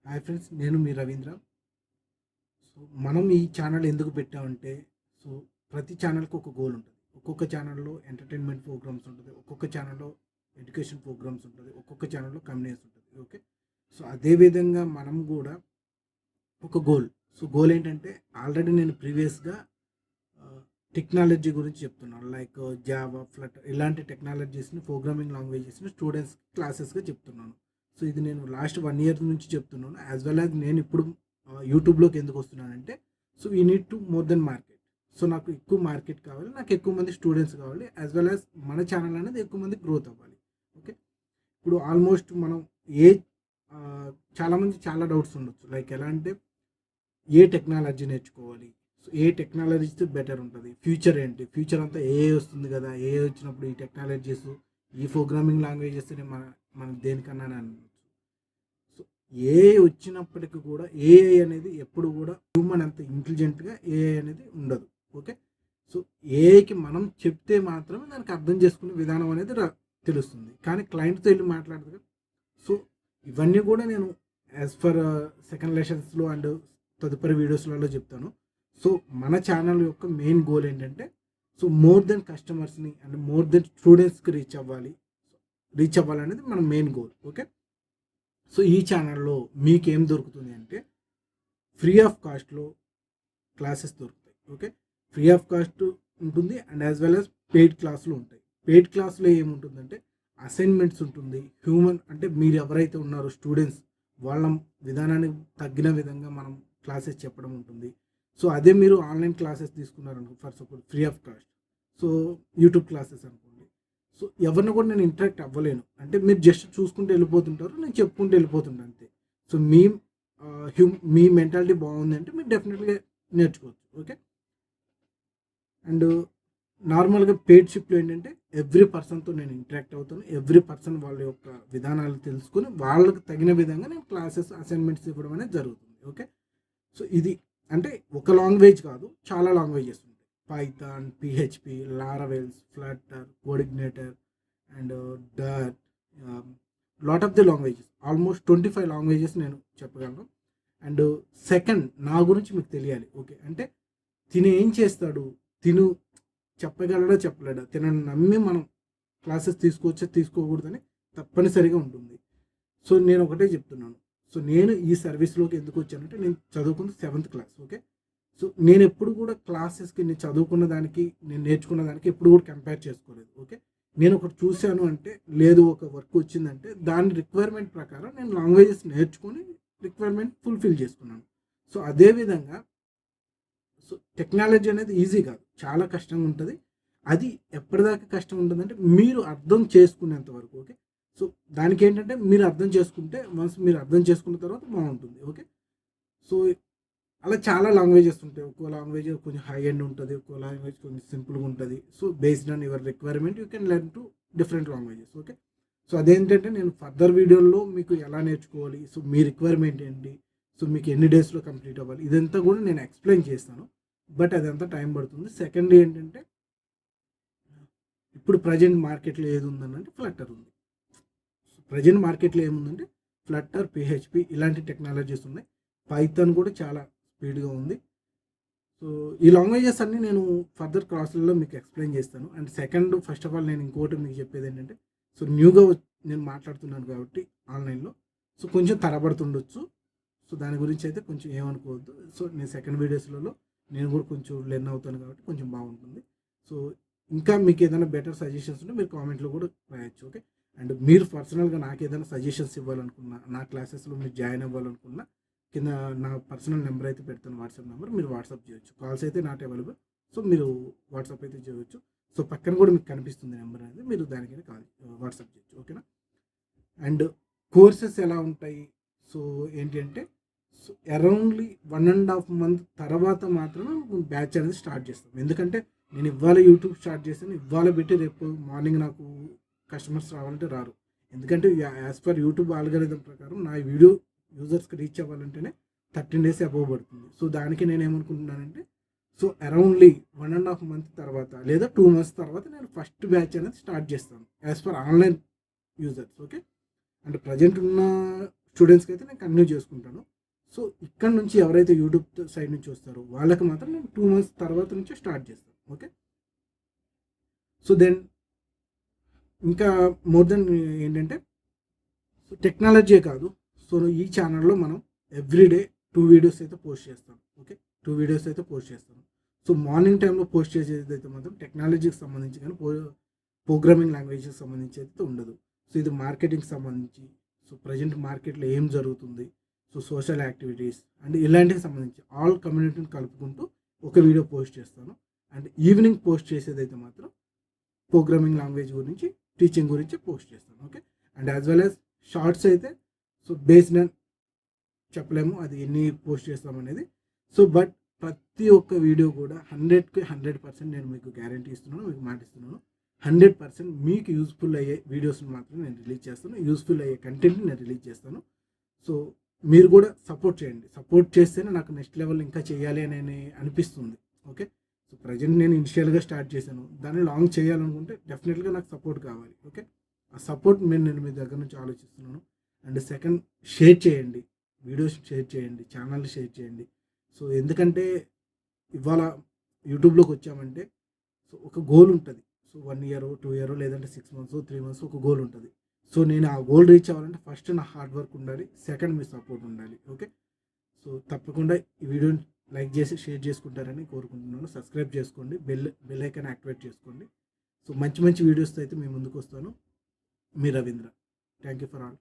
Hi friends, నేను మీ Ravindra. So మనం ఈ ఛానల్ ఎందుకు పెట్టామంటే, సో ప్రతి ఛానల్కి ఒక గోల్ ఉంటుంది. ఒక్కొక్క ఛానల్లో ఎంటర్టైన్మెంట్ ప్రోగ్రామ్స్ ఉంటుంది, ఒక్కొక్క ఛానల్లో ఎడ్యుకేషన్ ప్రోగ్రామ్స్ ఉంటుంది, ఒక్కొక్క ఛానల్లో కమ్యూనిటీస్ ఉంటుంది. ఓకే, సో అదేవిధంగా మనం కూడా ఒక గోల్. సో గోల్ ఏంటంటే, ఆల్రెడీ నేను ప్రీవియస్గా టెక్నాలజీ గురించి చెప్తున్నాను. లైక్ జావా, ఫ్లటర్ ఇలాంటి టెక్నాలజీస్ని, ప్రోగ్రామింగ్ లాంగ్వేజెస్ని స్టూడెంట్స్ క్లాసెస్గా చెప్తున్నాను. సో ఇది నేను లాస్ట్ 1 year నుంచి చెప్తున్నాను. యాజ్ వెల్ యాజ్ నేను ఇప్పుడు యూట్యూబ్లోకి ఎందుకు వస్తున్నానంటే, సో ఈ need to more than market. So నాకు ఎక్కువ మార్కెట్ కావాలి, నాకు ఎక్కువ మంది స్టూడెంట్స్ కావాలి, యాజ్ వెల్ యాజ్ మన ఛానల్ అనేది ఎక్కువ మంది గ్రోత్ అవ్వాలి. ఓకే, ఇప్పుడు ఆల్మోస్ట్ మనం ఏ చాలామంది చాలా డౌట్స్ ఉండొచ్చు. లైక్ ఎలా అంటే, ఏ టెక్నాలజీ నేర్చుకోవాలి, సో ఏ టెక్నాలజీ బెటర్ ఉంటుంది, ఫ్యూచర్ ఏంటి, ఫ్యూచర్ అంతా ఏ వస్తుంది కదా, ఏ వచ్చినప్పుడు ఈ టెక్నాలజీస్, ఈ ప్రోగ్రామింగ్ లాంగ్వేజెస్ మన దేనికన్నా అనవచ్చు. సో ఏఐ వచ్చినప్పటికీ కూడా ఏఐ అనేది ఎప్పుడు కూడా హ్యూమన్ అంత ఇంటెలిజెంట్గా ఏఐ అనేది ఉండదు. ఓకే, సో ఏఐకి మనం చెప్తే మాత్రమే దానికి అర్థం చేసుకునే విధానం అనేది తెలుస్తుంది. కానీ క్లయింట్తో వెళ్ళి మాట్లాడదు. సో ఇవన్నీ కూడా నేను యాజ్ ఫర్ సెకండ్ లెసన్స్లో అండ్ తదుపరి వీడియోస్లలో చెప్తాను. సో మన ఛానల్ యొక్క మెయిన్ గోల్ ఏంటంటే, సో మోర్ దెన్ కస్టమర్స్ని అండ్ మోర్ దెన్ స్టూడెంట్స్కి రీచ్ అవ్వాలనేది మన మెయిన్ గోల్. ఓకే, సో ఈ ఛానల్లో మీకేం దొరుకుతుంది అంటే, ఫ్రీ ఆఫ్ కాస్ట్లో క్లాసెస్ దొరుకుతాయి. ఓకే, ఫ్రీ ఆఫ్ కాస్ట్ ఉంటుంది and as well as paid క్లాసులు ఉంటాయి. పెయిడ్ క్లాస్లో ఏముంటుందంటే, అసైన్మెంట్స్ ఉంటుంది. హ్యూమన్ అంటే మీరు ఎవరైతే ఉన్నారో స్టూడెంట్స్, వాళ్ళ విధానానికి తగ్గిన విధంగా మనం క్లాసెస్ చెప్పడం ఉంటుంది. సో అదే మీరు ఆన్లైన్ క్లాసెస్ తీసుకున్నారనుకో, for suppose free of cost, so YouTube classes అనుకోండి. సో ఎవరిని కూడా నేను ఇంటరాక్ట్ అవ్వలేను. అంటే మీరు జస్ట్ చూసుకుంటూ వెళ్ళిపోతుంటారు, నేను చెప్పుకుంటూ వెళ్ళిపోతుంటాను అంతే. సో మీ మెంటాలిటీ బాగుంది అంటే మీరు డెఫినెట్గా నేర్చుకోవచ్చు. ఓకే, అండ్ నార్మల్గా పెయిడ్ షిప్లో ఏంటంటే, ఎవ్రీ పర్సన్తో నేను ఇంటరాక్ట్ అవుతాను. ఎవ్రీ పర్సన్ వాళ్ళ యొక్క విధానాలు తెలుసుకొని వాళ్ళకి తగిన విధంగా నేను క్లాసెస్, అసైన్మెంట్స్ ఇవ్వడం అనేది జరుగుతుంది. ఓకే, సో ఇది అంటే ఒక లాంగ్వేజ్ కాదు, చాలా లాంగ్వేజెస్ ఉంటాయి. Python, PHP, Laravels, Flutter, coordinator and డట్, lot of the languages, almost 25 languages నేను చెప్పగలను. అండ్ సెకండ్, నా గురించి మీకు తెలియాలి. ఓకే, అంటే తిను ఏం చేస్తాడు, తిను చెప్పగలడా చెప్పలేడా, తినని నమ్మి మనం క్లాసెస్ తీసుకోవచ్చా తీసుకోకూడదని తప్పనిసరిగా ఉంటుంది. సో నేను ఒకటే చెప్తున్నాను. సో నేను ఈ సర్వీస్లోకి ఎందుకు వచ్చానంటే, నేను చదువుకున్న 7th క్లాస్. ఓకే, సో నేను ఎప్పుడు కూడా క్లాసెస్కి, నేను చదువుకున్న దానికి, నేను నేర్చుకున్న దానికి ఎప్పుడు కూడా కంపేర్ చేసుకోలేదు. ఓకే, నేను ఒకటి చూశాను అంటే, లేదు ఒక వర్క్ వచ్చిందంటే దాని రిక్వైర్మెంట్ ప్రకారం నేను లాంగ్వేజెస్ నేర్చుకొని రిక్వైర్మెంట్ ఫుల్ఫిల్ చేసుకున్నాను. సో అదేవిధంగా, సో టెక్నాలజీ అనేది ఈజీ కాదు, చాలా కష్టంగా ఉంటుంది. అది ఎప్పటిదాకా కష్టం ఉంటుందంటే మీరు అర్థం చేసుకునేంత వరకు. ఓకే, సో దానికి ఏంటంటే, మీరు అర్థం చేసుకుంటే, వన్స్ మీరు అర్థం చేసుకున్న తర్వాత బాగుంటుంది. ఓకే, సో అలా చాలా లాంగ్వేజెస్ ఉంటాయి. ఒక్కో లాంగ్వేజ్ కొంచెం హై ఎండ్ ఉంటుంది, ఒక్కో లాంగ్వేజ్ కొంచెం సింపుల్గా ఉంటుంది. So based on your requirement you can learn to different languages. Okay, so అదేంటంటే, నేను ఫర్దర్ వీడియోలో మీకు ఎలా నేర్చుకోవాలి, సో మీ రిక్వైర్మెంట్ ఏంటి, సో మీకు ఎన్ని డేస్లో కంప్లీట్ అవ్వాలి, ఇదంతా కూడా నేను ఎక్స్ప్లెయిన్ చేస్తాను. బట్ అదంతా టైం పడుతుంది. సెకండ్ ఏంటంటే, ఇప్పుడు ప్రజెంట్ మార్కెట్లో ఏది ఉందనంటే ఫ్లటర్ ఉంది. ప్రజెంట్ మార్కెట్లో ఏముందంటే ఫ్లటర్, పిహెచ్పి ఇలాంటి టెక్నాలజీస్ ఉన్నాయి. పైథాన్ కూడా చాలా స్పీడ్గా ఉంది. సో ఈ లాంగ్వేజెస్ అన్నీ నేను ఫర్దర్ క్లాసులలో మీకు ఎక్స్ప్లెయిన్ చేస్తాను. And second, first of all నేను ఇంకోటి మీకు చెప్పేది ఏంటంటే, సో న్యూగా నేను మాట్లాడుతున్నాను కాబట్టి ఆన్లైన్లో, సో కొంచెం తరబడుతుండొచ్చు. సో దాని గురించి అయితే కొంచెం ఏమనుకోవద్దు. సో నేను సెకండ్ వీడియోస్లలో నేను కూడా కొంచెం లెర్న్ అవుతాను కాబట్టి కొంచెం బాగుంటుంది. సో ఇంకా మీకు ఏదైనా బెటర్ సజెషన్స్ ఉంటే మీరు కామెంట్లో కూడా రాయొచ్చు. ఓకే, అండ్ మీరు పర్సనల్గా నాకు ఏదైనా సజెషన్స్ ఇవ్వాలనుకున్నా, నా క్లాసెస్లో మీరు జాయిన్ అవ్వాలనుకున్నా, కింద నా పర్సనల్ నెంబర్ అయితే పెడతాను, వాట్సాప్ నెంబర్. మీరు వాట్సాప్ చేయొచ్చు. కాల్స్ అయితే నాట్ అవైలబుల్, సో మీరు వాట్సాప్ అయితే చేయవచ్చు. సో పక్కన కూడా మీకు కనిపిస్తుంది నెంబర్ అనేది, మీరు దానికైనా వాట్సాప్ చేయొచ్చు. ఓకేనా, అండ్ కోర్సెస్ ఎలా ఉంటాయి, సో ఏంటి అంటే, సో అరౌండ్లీ 1.5 month తర్వాత మాత్రమే బ్యాచ్ అనేది స్టార్ట్ చేస్తాం. ఎందుకంటే నేను ఇవాళ యూట్యూబ్ స్టార్ట్ చేస్తాను, ఇవాళ పెట్టి రేపు మార్నింగ్ నాకు కస్టమర్స్ రావాలంటే రారు. ఎందుకంటే యాజ్ పర్ యూట్యూబ్ ఆల్గరిథం ప్రకారం నా వీడియో యూజర్స్కి రీచ్ అవ్వాలంటేనే 13 days అబోవ్ పడుతుంది. సో దానికి నేను ఏమనుకుంటున్నానంటే, సో అరౌండ్లీ 1.5 month తర్వాత లేదా 2 months తర్వాత నేను ఫస్ట్ బ్యాచ్ అనేది స్టార్ట్ చేస్తాను as per online users. Okay, అంటే ప్రజెంట్ ఉన్న స్టూడెంట్స్కి అయితే నేను కంటిన్యూ చేసుకుంటాను. సో ఇక్కడ నుంచి ఎవరైతే యూట్యూబ్ సైడ్ నుంచి వస్తారో వాళ్ళకి మాత్రం నేను 2 మంత్స్ తర్వాత నుంచే స్టార్ట్ చేస్తాను. ఓకే. సో దెన్ ఇంకా మోర్ దెన్ ఏంటంటే సో టెక్నాలజీయే కాదు. సో ఈ ఛానల్లో మనం ఎవ్రీడే 2 వీడియోస్ అయితే పోస్ట్ చేస్తాను. ఓకే. 2 వీడియోస్ అయితే పోస్ట్ చేస్తాను. సో మార్నింగ్ టైంలో పోస్ట్ చేసేది అయితే మాత్రం టెక్నాలజీకి సంబంధించి కానీ ప్రోగ్రామింగ్ లాంగ్వేజ్కి సంబంధించి అయితే ఉండదు. సో ఇది మార్కెటింగ్కి సంబంధించి, సో ప్రజెంట్ మార్కెట్లో ఏం జరుగుతుంది, సో సోషల్ యాక్టివిటీస్ అండ్ ఇలాంటికి సంబంధించి ఆల్ కమ్యూనిటీని కలుపుకుంటూ ఒక వీడియో పోస్ట్ చేస్తాను. అండ్ ఈవినింగ్ పోస్ట్ చేసేది అయితే మాత్రం ప్రోగ్రామింగ్ లాంగ్వేజ్ గురించి, టీచింగ్ గురించి పోస్ట్ చేస్తాను. Okay. And as well as shorts అయితే సో బేస్డ్ ఆన్ చెప్పలేము అది ఎన్ని పోస్ట్ చేస్తామనేది. సో బట్ ప్రతి ఒక్క వీడియో కూడా 100కి 100% నేను మీకు గ్యారంటీ ఇస్తున్నాను, మీకు మాట ఇస్తున్నాను. 100% మీకు యూస్ఫుల్ అయ్యే వీడియోస్ని మాత్రం నేను రిలీజ్ చేస్తాను, యూస్ఫుల్ అయ్యే కంటెంట్ని నేను రిలీజ్ చేస్తాను. సో మీరు కూడా సపోర్ట్ చేయండి. సపోర్ట్ చేస్తేనే నాకు నెక్స్ట్ లెవెల్ ఇంకా చేయాలి అని అనిపిస్తుంది. ఓకే. సో ప్రజెంట్ నేను ఇనిషియల్గా స్టార్ట్ చేశాను, దాన్ని లాంగ్ చేయాలనుకుంటే డెఫినెట్గా నాకు సపోర్ట్ కావాలి. ఓకే. ఆ సపోర్ట్ నేను మీ దగ్గర నుంచి ఆలోచిస్తున్నాను. అండ్ సెకండ్, షేర్ చేయండి, వీడియోస్ షేర్ చేయండి, ఛానల్ షేర్ చేయండి. సో ఎందుకంటే ఇవాళ యూట్యూబ్లోకి వచ్చామంటే సో ఒక గోల్ ఉంటుంది. సో 1 ఇయర్ 2 ఇయర్ లేదంటే 6 మంత్స్ 3 మంత్స్ ఒక గోల్ ఉంటుంది. సో నేను ఆ గోల్ రీచ్ అవ్వాలంటే ఫస్ట్ నా హార్డ్ వర్క్ ఉండాలి, సెకండ్ మీ సపోర్ట్ ఉండాలి. ఓకే. సో తప్పకుండా ఈ వీడియోని లైక్ చేసి షేర్ చేసుకుంటారని కోరుకుంటున్నాను. సబ్స్క్రైబ్ చేసుకోండి, బెల్ ఐకాన్ యాక్టివేట్ చేసుకోండి. సో మంచి మంచి వీడియోస్తో అయితే మీ ముందుకు వస్తాను. మీ Ravindra. Thank you for all.